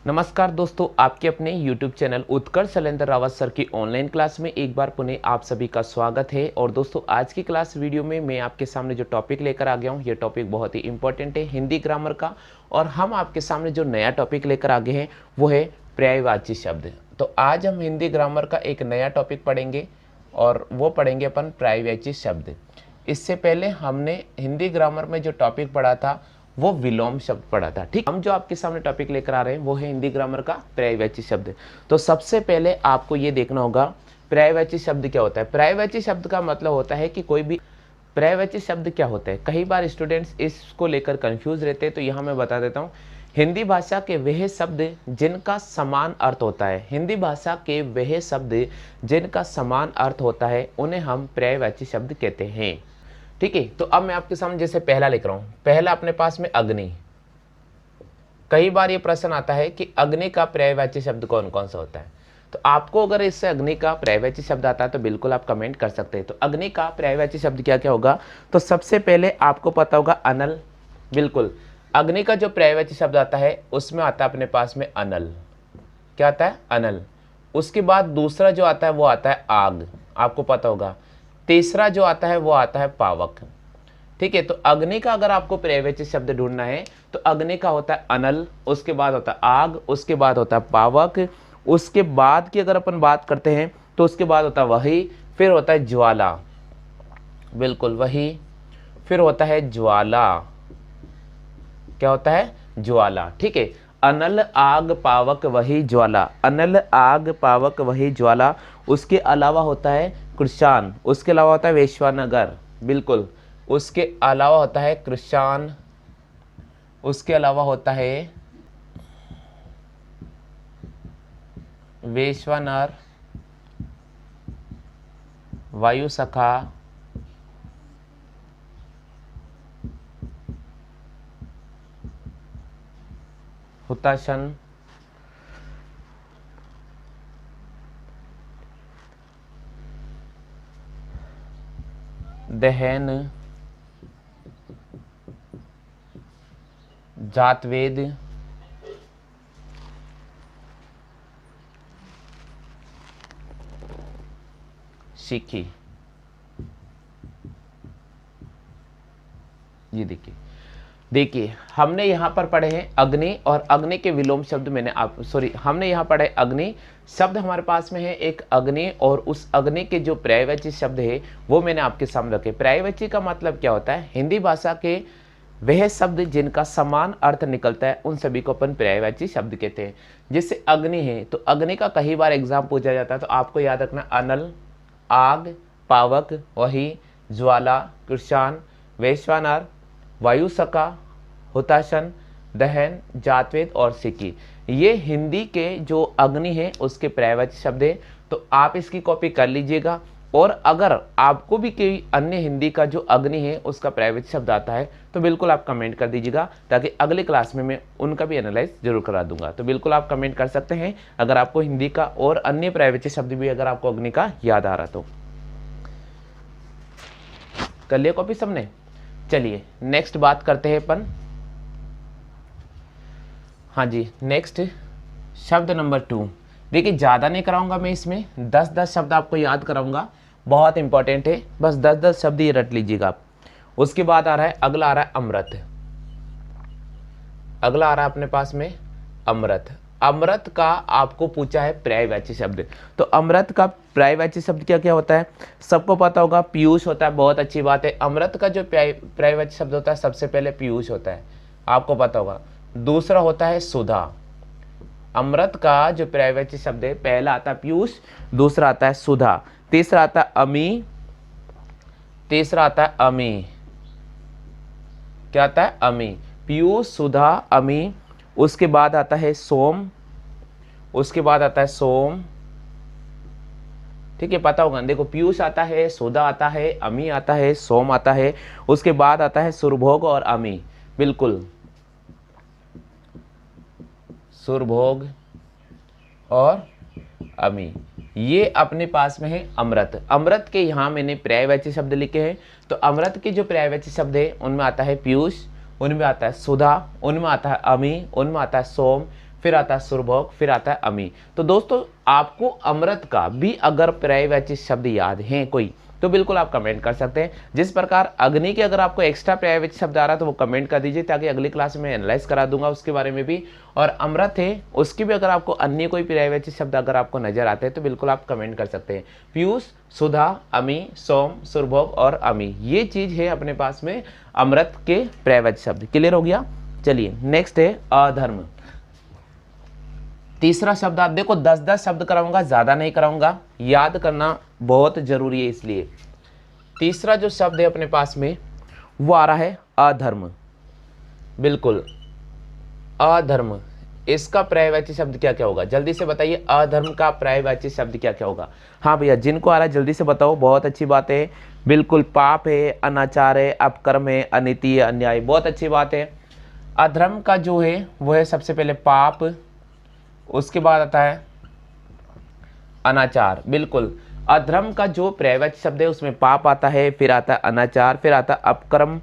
नमस्कार दोस्तों, आपके अपने YouTube चैनल उत्कर्ष शैलेंद्र रावत सर की ऑनलाइन क्लास में एक बार पुनः आप सभी का स्वागत है। और दोस्तों, आज की क्लास वीडियो में मैं आपके सामने जो टॉपिक लेकर आ गया हूँ, ये टॉपिक बहुत ही इंपॉर्टेंट है हिंदी ग्रामर का। और हम आपके सामने जो नया टॉपिक लेकर आ गए हैं वो है पर्यायवाची शब्द। तो आज हम हिंदी ग्रामर का एक नया टॉपिक पढ़ेंगे और वो पढ़ेंगे अपन पर्यायवाची शब्द। इससे पहले हमने हिंदी ग्रामर में जो टॉपिक पढ़ा था वो विलोम शब्द पढ़ा था। ठीक, हम जो आपके सामने टॉपिक लेकर आ रहे हैं वो है हिंदी ग्रामर का पर्यायवाची शब्द। तो सबसे पहले आपको ये देखना होगा पर्यायवाची शब्द क्या होता है। पर्यायवाची शब्द का मतलब होता है कि कोई भी पर्यायवाची शब्द क्या होता है। कई बार स्टूडेंट्स इसको लेकर कंफ्यूज रहते हैं, तो यहाँ मैं बता देता हूँ। हिंदी भाषा के वह शब्द जिनका समान अर्थ होता है, हिंदी भाषा के वह शब्द जिनका समान अर्थ होता है उन्हें हम पर्यायवाची शब्द कहते हैं। ठीक है, तो अब मैं आपके सामने जैसे पहला लिख रहा हूं। पहला अपने पास में अग्नि। कई बार ये प्रश्न आता है कि अग्नि का पर्यायवाची शब्द कौन कौन सा होता है। तो आपको अगर इससे अग्नि का पर्यायवाची शब्द आता है तो बिल्कुल आप कमेंट कर सकते हैं। तो अग्नि का पर्यायवाची शब्द क्या क्या होगा, तो सबसे पहले आपको पता होगा अनल। बिल्कुल, अग्नि का जो पर्यायवाची शब्द आता है उसमें आता है अपने पास में अनल। क्या आता है? अनल। उसके बाद दूसरा जो आता है वो आता है आग, आपको पता होगा। तीसरा जो आता है वो आता है पावक। ठीक है, तो अग्नि का अगर आपको पर्यायवाची शब्द ढूंढना है तो अग्नि का होता है अनल, उसके बाद होता है आग, उसके बाद होता है पावक, उसके बाद की अगर अपन बात करते हैं तो उसके बाद होता है वही, फिर होता है ज्वाला। बिल्कुल वही, फिर होता है ज्वाला। क्या होता है? ज्वाला। ठीक है, अनल आग पावक वही ज्वाला, अनल आग पावक वही ज्वाला। उसके अलावा होता है कृषान, उसके अलावा होता है वैश्वानगर। बिल्कुल, उसके अलावा होता है कृषान, उसके अलावा होता है वैश्वानर, वायुसखा, हुताशन, दहन, जातवेद, शिखी। ये देखिए हमने यहाँ पर पढ़े हैं अग्नि, और अग्नि के विलोम शब्द हमने यहाँ पढ़े अग्नि शब्द हमारे पास में है एक अग्नि, और उस अग्नि के जो पर्यायवाची शब्द है वो मैंने आपके सामने रखे। पर्यायवाची का मतलब क्या होता है? हिंदी भाषा के वह शब्द जिनका समान अर्थ निकलता है उन सभी को अपन पर्यायवाची शब्द कहते हैं। जैसे अग्नि है तो अग्नि का कई बार एग्जाम पूछा जाता है, तो आपको याद रखना अनल, आग, पावक वही, ज्वाला, कृषान, वैश्वानर, वायुसखा, हुताशन, दहन, जातवेद और सिकी। ये हिंदी के जो अग्नि है उसके पर्यायवाची शब्द है। तो आप इसकी कॉपी कर लीजिएगा, और अगर आपको भी कोई अन्य हिंदी का जो अग्नि है उसका पर्यायवाची शब्द आता है तो बिल्कुल आप कमेंट कर दीजिएगा, ताकि अगले क्लास में मैं उनका भी एनालाइज जरूर करा दूंगा। तो बिल्कुल आप कमेंट कर सकते हैं अगर आपको हिंदी का और अन्य पर्यायवाची शब्द भी अगर आपको अग्नि का याद आ रहा तो। कर लिया कॉपी सबने? चलिए नेक्स्ट बात करते हैं अपन। हाँ जी, नेक्स्ट शब्द नंबर 2। देखिए ज़्यादा नहीं कराऊंगा मैं, इसमें 10-10 शब्द आपको याद कराऊंगा, बहुत इंपॉर्टेंट है, बस 10-10 शब्द ये रट लीजिएगा आप। उसके बाद आ रहा है, अगला आ रहा है अमृत। अगला आ रहा है अपने पास में अमृत। अमृत का आपको पूछा है पर्यायवाची शब्द। तो अमृत का पर्यायवाची शब्द क्या क्या होता है? सबको पता होगा, पीयूष होता है। बहुत अच्छी बात है। अमृत का जो पर्यायवाची शब्द होता है सबसे पहले पीयूष होता है, आपको पता होगा। दूसरा होता है सुधा। अमृत का जो पर्यायवाची शब्द है, पहला आता है पीयूष, दूसरा आता है सुधा, तीसरा आता है अमी, तीसरा आता है अमी। क्या आता है? अमी। पीयूष, सुधा, अमी। उसके बाद आता है सोम, उसके बाद आता है सोम। ठीक है, पता होगा। देखो, पीयूष आता है, सुधा आता है, अमी आता है, सोम आता है। उसके बाद आता है सुरभोग और अमी। बिल्कुल, सुरभोग और अमी, ये अपने पास में है अमृत। अमृत के यहाँ मैंने पर्यायवाची शब्द लिखे हैं। तो अमृत के जो पर्यायवाची शब्द है उनमें आता है पीयूष, उनमें आता है सुधा, उनमें आता है अमी, उनमें आता है सोम, फिर आता है सुरभोग, फिर आता है अमी। तो दोस्तों आपको अमृत का भी अगर पर्यायवाची शब्द याद हैं कोई, तो बिल्कुल आप कमेंट कर सकते हैं। जिस प्रकार अग्नि के अगर आपको एक्स्ट्रा पर्यायवाची शब्द आ रहा है तो वो कमेंट कर दीजिए, ताकि अगली क्लास में एनालाइज करा दूंगा उसके बारे में भी। और अमृत है उसकी भी अगर आपको अन्य कोई पर्यायवाची शब्द अगर आपको नजर आते हैं तो बिल्कुल आप कमेंट कर सकते हैं। पीयूष, सुधा, अमी, सोम, सुरभोग और अमी, ये चीज है अपने पास में अमृत के पर्यायवाची शब्द। क्लियर हो गया। चलिए नेक्स्ट है अधर्म। तीसरा शब्द आप देखो 10-10 शब्द कराऊंगा, ज्यादा नहीं कराऊंगा, याद करना बहुत जरूरी है इसलिए। तीसरा जो शब्द है अपने पास में वो आ रहा है अधर्म। बिल्कुल अधर्म, इसका पर्यायवाची शब्द क्या क्या होगा, जल्दी से बताइए। अधर्म का पर्यायवाची शब्द क्या क्या होगा। हाँ भैया, जिनको आ रहा है जल्दी से बताओ, बहुत अच्छी बात है। बिल्कुल, पाप है, अनाचार है, अपकर्म है, अनीति है, अन्याय, बहुत अच्छी बात है। अधर्म का जो है वो है सबसे पहले पाप, उसके बाद आता है अनाचार। बिल्कुल, अधर्म का जो पर्यायवाची शब्द है उसमें पाप आता है, फिर आता है अनाचार, फिर आता है अपकर्म।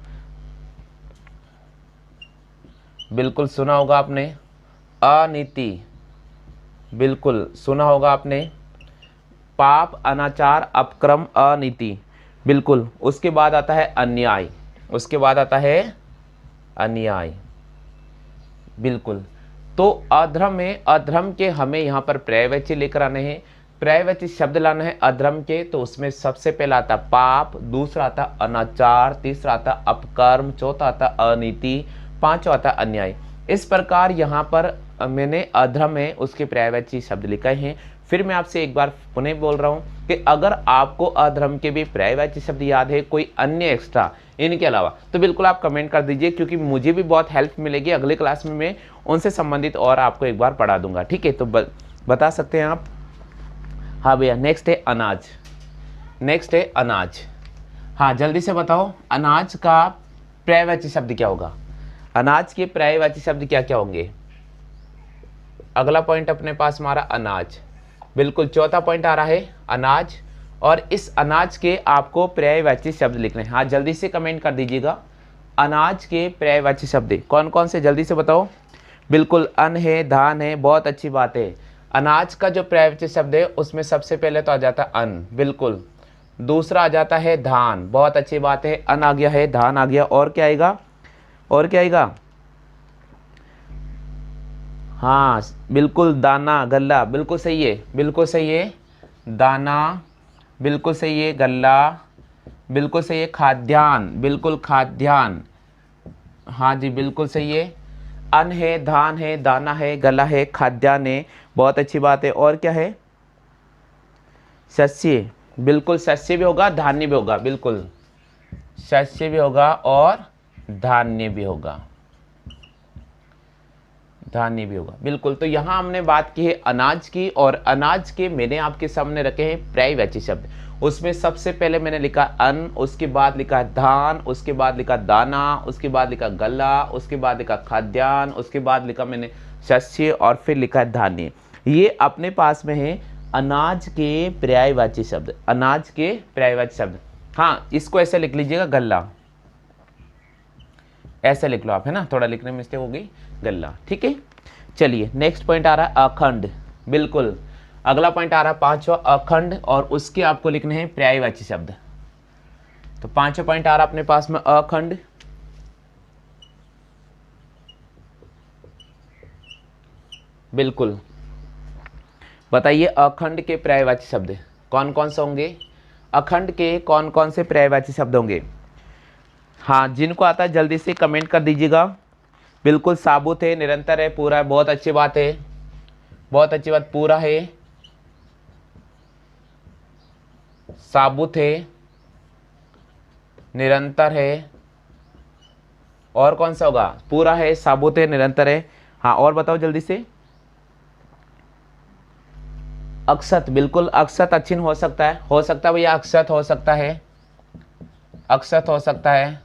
बिल्कुल सुना होगा आपने। अनीति, बिल्कुल सुना होगा आपने। पाप, अनाचार, अपक्रम, अनीति, बिल्कुल। उसके बाद आता है अन्याय, उसके बाद आता है अन्याय। बिल्कुल, तो अधर्म में, अधर्म के हमें यहाँ पर पर्यायवाची लेकर आने हैं, पर्यायवाची शब्द लाना है अधर्म के। तो उसमें सबसे पहला आता पाप, दूसरा आता अनाचार, तीसरा आता अपकर्म, चौथा आता अनीति, पांचवा आता अन्याय। इस प्रकार यहाँ पर मैंने अधर्म है उसके पर्यायवाची शब्द लिखे हैं। फिर मैं आपसे एक बार पुनः बोल रहा हूँ कि अगर आपको अधर्म के भी पर्यायवाची शब्द याद है कोई अन्य एक्स्ट्रा इनके अलावा, तो बिल्कुल आप कमेंट कर दीजिए, क्योंकि मुझे भी बहुत हेल्प मिलेगी। अगले क्लास में मैं उनसे संबंधित और आपको एक बार पढ़ा दूंगा, ठीक है। तो बता सकते हैं आप। हाँ भैया, नेक्स्ट है अनाज। नेक्स्ट है अनाज। हाँ जल्दी से बताओ, अनाज का पर्यायवाची शब्द क्या होगा। अनाज के पर्यायवाची शब्द क्या क्या होंगे। अगला पॉइंट अपने पास हमारा अनाज। बिल्कुल, चौथा पॉइंट आ रहा है अनाज, और इस अनाज के आपको पर्यायवाची शब्द लिखने हैं। हाँ जल्दी से कमेंट कर दीजिएगा, अनाज के पर्यायवाची शब्द कौन कौन से, जल्दी से बताओ। बिल्कुल, अन्न है, धान है, बहुत अच्छी बात है। अनाज का जो पर्यायवाची शब्द है उसमें सबसे पहले तो आ जाता है अन्न, बिल्कुल। दूसरा आ जाता है धान, बहुत अच्छी बात है। अन्न आ गया है, धान आ गया, और क्या आएगा, और क्या आएगा। हाँ बिल्कुल, दाना, गल्ला, बिल्कुल सही है, बिल्कुल सही है। दाना, बिल्कुल सही है। गल्ला, बिल्कुल सही है। खाद्यान्न, बिल्कुल खाद्यान्न, हाँ जी बिल्कुल सही है। अन्न है, धान है, दाना है, गला है, खाद्यान्न है, बहुत अच्छी बात है। और क्या है, शस्य, बिल्कुल शस्य भी होगा, धान्य भी होगा, बिल्कुल शस्य भी होगा और धान्य भी होगा, धान्य भी होगा, बिल्कुल। तो यहाँ हमने बात की है अनाज की, और अनाज के मैंने आपके सामने रखे हैं पर्यायवाची शब्द। उसमें सबसे पहले मैंने लिखा अन्न, उसके बाद लिखा धान, उसके बाद लिखा दाना, उसके बाद लिखा गल्ला, उसके बाद लिखा खाद्यान्न, उसके बाद लिखा मैंने शस्य, और फिर लिखा धान्य। ये अपने पास में है अनाज के पर्यायवाची शब्द, अनाज के पर्यायवाची शब्द। हाँ इसको ऐसे लिख लीजिएगा, गल्ला, ऐसा लिख लो आप, है ना, थोड़ा लिखने में मिस्टेक हो गई, गल्ला, ठीक है। चलिए नेक्स्ट पॉइंट आ रहा है अखंड। बिल्कुल, अगला पॉइंट आ रहा है पांचवा अखंड, और उसके आपको लिखने हैं पर्यायवाची शब्द। तो पांचवा पॉइंट आ रहा है अपने पास में अखंड। बिल्कुल, बताइए अखंड के पर्यायवाची शब्द कौन कौन से होंगे, अखंड के कौन कौन से पर्यायवाची शब्द होंगे। हाँ जिनको आता है जल्दी से कमेंट कर दीजिएगा। बिल्कुल, साबुत है, निरंतर है, पूरा है, बहुत अच्छी बात है, बहुत अच्छी बात। पूरा है, साबुत है, निरंतर है, और कौन सा होगा, पूरा है, साबुत है, निरंतर है। हाँ और बताओ जल्दी से। अक्षत, बिल्कुल अक्षत अच्छिन हो सकता है भैया, अक्षत हो सकता है, अक्षत हो सकता है,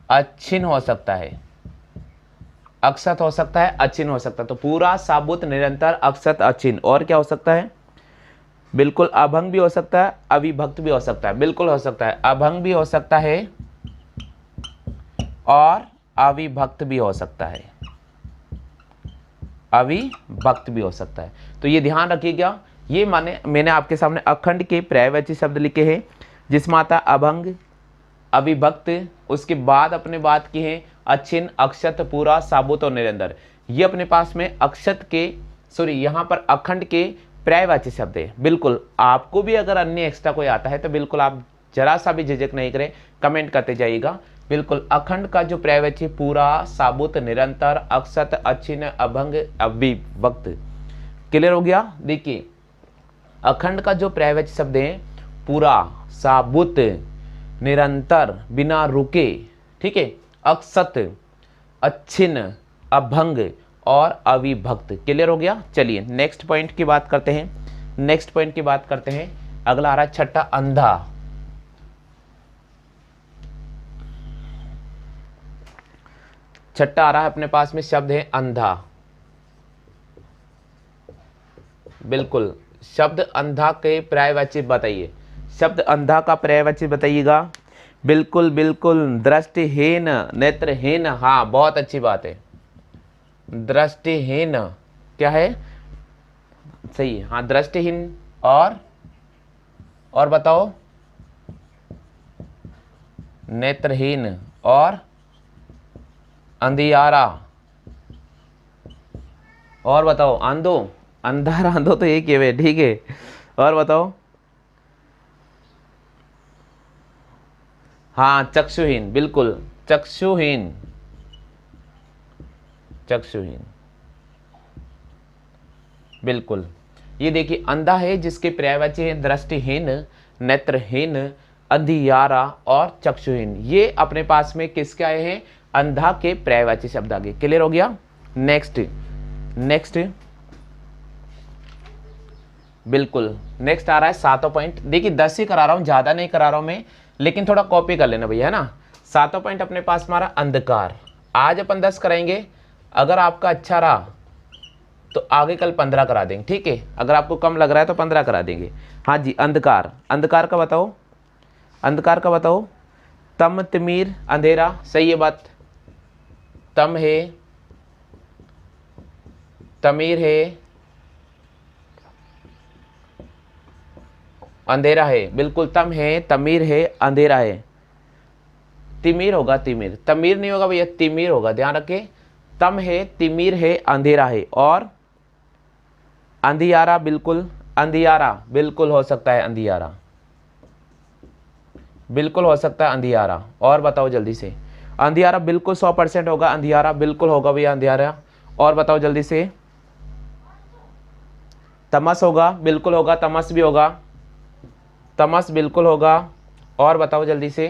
अच्छिन हो सकता है, अक्षत हो सकता है, अच्छिन हो सकता है। तो पूरा, साबुत, निरंतर, अक्षत, अच्छिन, और क्या हो सकता है। बिल्कुल, अभंग भी हो सकता है, अविभक्त भी हो सकता है, बिल्कुल हो सकता है, अभंग भी हो सकता है और अविभक्त भी हो सकता है, अविभक्त भी हो सकता है। तो ये ध्यान रखिएगा। ये मैंने आपके सामने अखंड के पर्यायवाची शब्द लिखे हैं, जिसमें आता अभंग, अविभक्त, उसके बाद अपने बात की है अच्छिन्न, अक्षत, पूरा, साबुत और निरंतर। ये अपने पास में यहाँ पर अखंड के पर्यायवाची शब्द है। बिल्कुल आपको भी अगर अन्य एक्स्ट्रा कोई आता है तो बिल्कुल आप जरा सा भी झिझक नहीं करें, कमेंट करते जाइएगा। बिल्कुल अखंड का जो पर्यायवाची पूरा, साबुत, निरंतर, अक्षत, अच्छिन्न, अभंग, अविभक्त। क्लियर हो गया। देखिए अखंड का जो पर्यायवाची शब्द है पूरा, साबुत, निरंतर, बिना रुके, ठीक है, अक्षत, अच्छिन्न, अभंग और अविभक्त। क्लियर हो गया। चलिए नेक्स्ट पॉइंट की बात करते हैं। अगला आ रहा है छठा, अंधा। छठा आ रहा है अपने पास में शब्द है अंधा। बिल्कुल शब्द अंधा के पर्यायवाची बताइए। शब्द अंधा का पर्यायवाची बताइएगा। बिल्कुल दृष्टिहीन, नेत्रहीन। हाँ बहुत अच्छी बात है, दृष्टिहीन क्या है, सही है। हाँ दृष्टिहीन और बताओ, नेत्रहीन और अंधियारा, और बताओ अंधो, अंधार अंधो तो एक ही है, ठीक है। और बताओ, हाँ चक्षुहीन, बिल्कुल चक्षुहीन, बिल्कुल। ये देखिए अंधा है जिसके पर्यायवाची है दृष्टिहीन, नेत्रहीन, अंधियारा और चक्षुहीन। ये अपने पास में किसके आए हैं, अंधा के पर्यायवाची शब्द आगे। क्लियर हो गया। नेक्स्ट बिल्कुल नेक्स्ट आ रहा है सातों पॉइंट। देखिए 10 ही करा रहा हूं, ज्यादा नहीं करा रहा हूं मैं, लेकिन थोड़ा कॉपी कर लेना भैया, है ना। सातों पॉइंट अपने पास हमारा अंधकार। आज अपन 10 कराएंगे, अगर आपका अच्छा रहा तो आगे कल 15 करा देंगे, ठीक है। अगर आपको कम लग रहा है तो 15 करा देंगे। हाँ जी अंधकार, अंधकार का बताओ। तम, तिमिर, अंधेरा, सही है बात। तम है, तमीर है, अंधेरा है। बिल्कुल तम है, तमीर है, अंधेरा है। तिमिर होगा, तिमिर, तमीर नहीं होगा भैया, तिमिर होगा, ध्यान रखें। तम है, तिमिर है, अंधेरा है। और अंधियारा, बिल्कुल अंधियारा बिल्कुल हो सकता है, अंधियारा बिल्कुल हो सकता है, अंधियारा। और बताओ जल्दी से, अंधियारा बिल्कुल 100% होगा, अंधियारा बिल्कुल होगा भैया, अंधियारा। और बताओ जल्दी से, तमस होगा, बिल्कुल होगा, तमस भी होगा, तमस बिल्कुल होगा। और बताओ जल्दी से,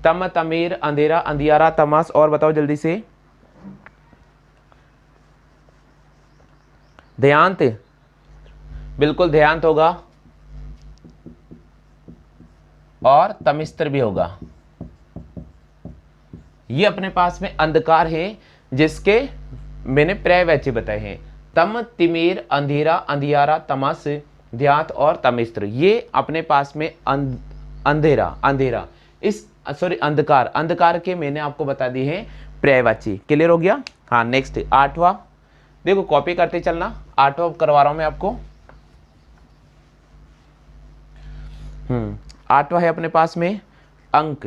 तम, तमीर, अंधेरा, अंधियारा, तमस। और बताओ जल्दी से, ध्यांत, बिल्कुल ध्यांत होगा। और तमिस्त्र भी होगा। ये अपने पास में अंधकार है जिसके मैंने पर्यायवाची बताए हैं, तम, तिमिर, अंधेरा, अंधियारा, तमस, ध्यात और तमिस्त्र। ये अपने पास में अंधेरा अंधकार के मैंने आपको बता दी है पर्यायवाची। क्लियर हो गया। हाँ नेक्स्ट आठवां, देखो कॉपी करते चलना, आठवां करवा रहा हूं मैं आपको। आठवां है अपने पास में अंक।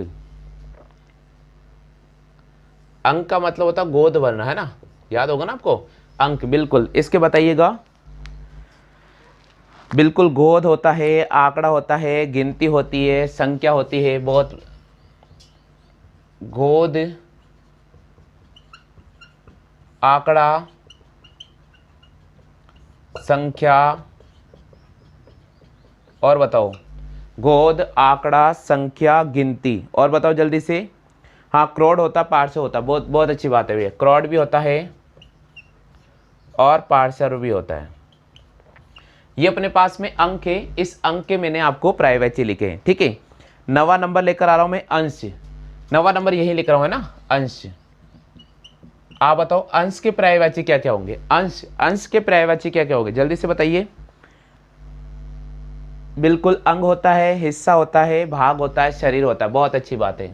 अंक का मतलब होता है गोद वर्ण, है ना, याद होगा ना आपको, अंक। बिल्कुल इसके बताइएगा। बिल्कुल गोद होता है, आंकड़ा होता है, गिनती होती है, संख्या होती है। बहुत गोद, आंकड़ा, संख्या, और बताओ, गोद, आंकड़ा, संख्या, गिनती। और बताओ जल्दी से, हाँ क्रोड होता, पार्श्व होता। बहुत बहुत अच्छी बात है भैया, क्रोड भी होता है और पार्श्व भी होता है। ये अपने पास में अंक है, इस अंक के मैंने आपको पर्यायवाची लिखे हैं, ठीक है। 9वां नंबर लेकर आ रहा हूं मैं, अंश। 9वां नंबर यही लिख रहा हूं, है ना, अंश। आप बताओ अंश के पर्यायवाची क्या क्या होंगे, अंश के पर्यायवाची क्या क्या होंगे, जल्दी से बताइए। बिल्कुल अंग होता है, हिस्सा होता है, भाग होता है, शरीर होता है। बहुत अच्छी बात है।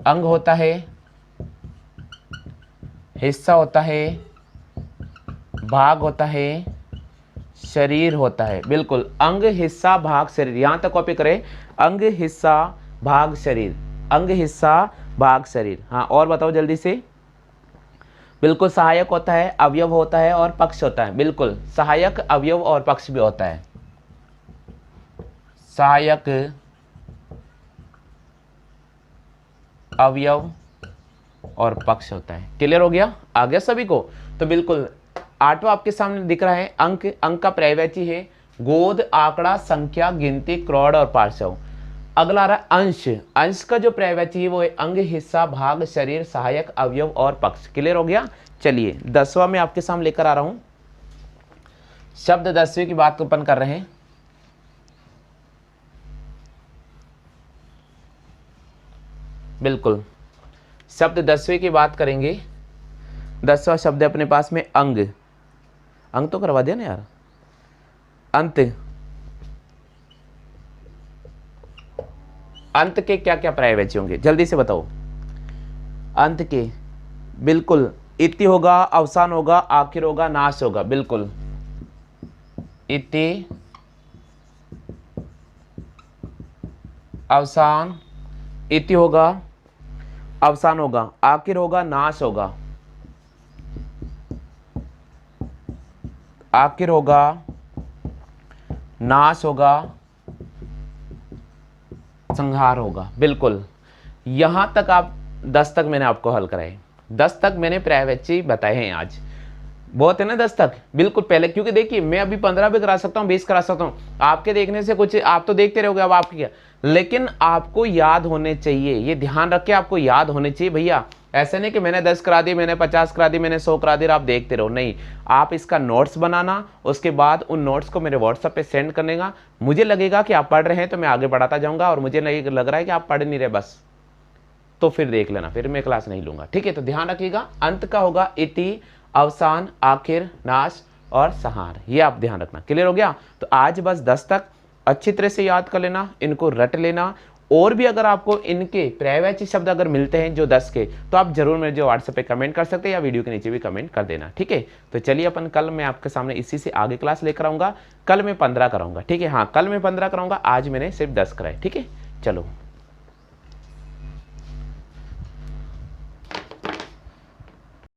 अंग होता है, हिस्सा होता है, भाग होता है, शरीर होता है। बिल्कुल, अंग, हिस्सा, भाग, शरीर, यहां तक कॉपी करें। अंग, हिस्सा, भाग, शरीर, अंग, हिस्सा, भाग, शरीर। हाँ, और बताओ जल्दी से। बिल्कुल, सहायक होता है, अवयव होता है और पक्ष होता है। बिल्कुल, सहायक, अवयव और पक्ष भी होता है। सहायक, अवयव और पक्ष होता है। क्लियर हो गया? आ गया सभी को? तो बिल्कुल, आठवां आपके सामने दिख रहा है अंक। अंक का पर्यायवाची है गोद, आंकड़ा, संख्या, गिनती, करोड़ और पार्श्व। अगला रहा अंश। अंश का जो पर्यायवाची है वो है अंग, हिस्सा, भाग, शरीर, सहायक, अवयव और पक्ष। क्लियर हो गया? चलिए 10वां में आपके सामने लेकर आ रहा हूं। शब्द 10वें की बात अपन कर रहे हैं। बिल्कुल, शब्द 10वें की बात करेंगे। 10वां शब्द है अपने पास में अंग। अंग तो करवा दिया ना यार। अंत। अंत के क्या क्या पर्यायवाची होंगे जल्दी से बताओ। अंत के बिल्कुल इति होगा, अवसान होगा, आखिर होगा, नाश होगा। बिल्कुल, इति, अवसान, इति होगा, अवसान होगा, आखिर होगा, नाश होगा। आखिर होगा, नाश होगा, संहार होगा। बिल्कुल, यहां तक आप 10 तक मैंने आपको हल कराए। 10 तक मैंने पर्यायवाची बताए हैं आज। बहुत है ना 10 तक? बिल्कुल, पहले क्योंकि देखिए मैं अभी 15 भी करा सकता हूँ, 20 करा सकता हूँ। आपके देखने से कुछ आप तो देखते रहोगे, अब आपकी क्या, लेकिन आपको याद होने चाहिए। ये ध्यान रख के आपको याद होने चाहिए भैया। ऐसे नहीं कि मैंने 10 करा दी, मैंने 50 करा दी, मैंने 100 करा दी, आप देखते रहो। नहीं, आप इसका नोट्स बनाना, उसके बाद उन नोट्स को मेरे व्हाट्सएप पे सेंड करने का। मुझे लगेगा कि आप पढ़ रहे हैं तो मैं आगे बढ़ाता जाऊंगा, और मुझे नहीं लग रहा है कि आप पढ़ नहीं रहे बस, तो फिर देख लेना, फिर मैं क्लास नहीं लूंगा। ठीक है, तो ध्यान रखिएगा। अंत का होगा इति, अवसान, आखिर, नाश और संहार। ये आप ध्यान रखना। क्लियर हो गया? तो आज बस 10 तक अच्छी तरह से याद कर लेना, इनको रट लेना। और भी अगर आपको इनके पर्यायवाची शब्द अगर मिलते हैं जो 10 के, तो आप जरूर मेरे जो व्हाट्सएप पे कमेंट कर सकते हैं या वीडियो के नीचे भी कमेंट कर देना। ठीक है, तो चलिए अपन कल मैं आपके सामने इसी से आगे क्लास लेकर आऊंगा। कल मैं 15 कराऊंगा। ठीक है, हाँ, कल मैं 15 कराऊंगा, आज मैंने सिर्फ 10 कराए। ठीक है, चलो।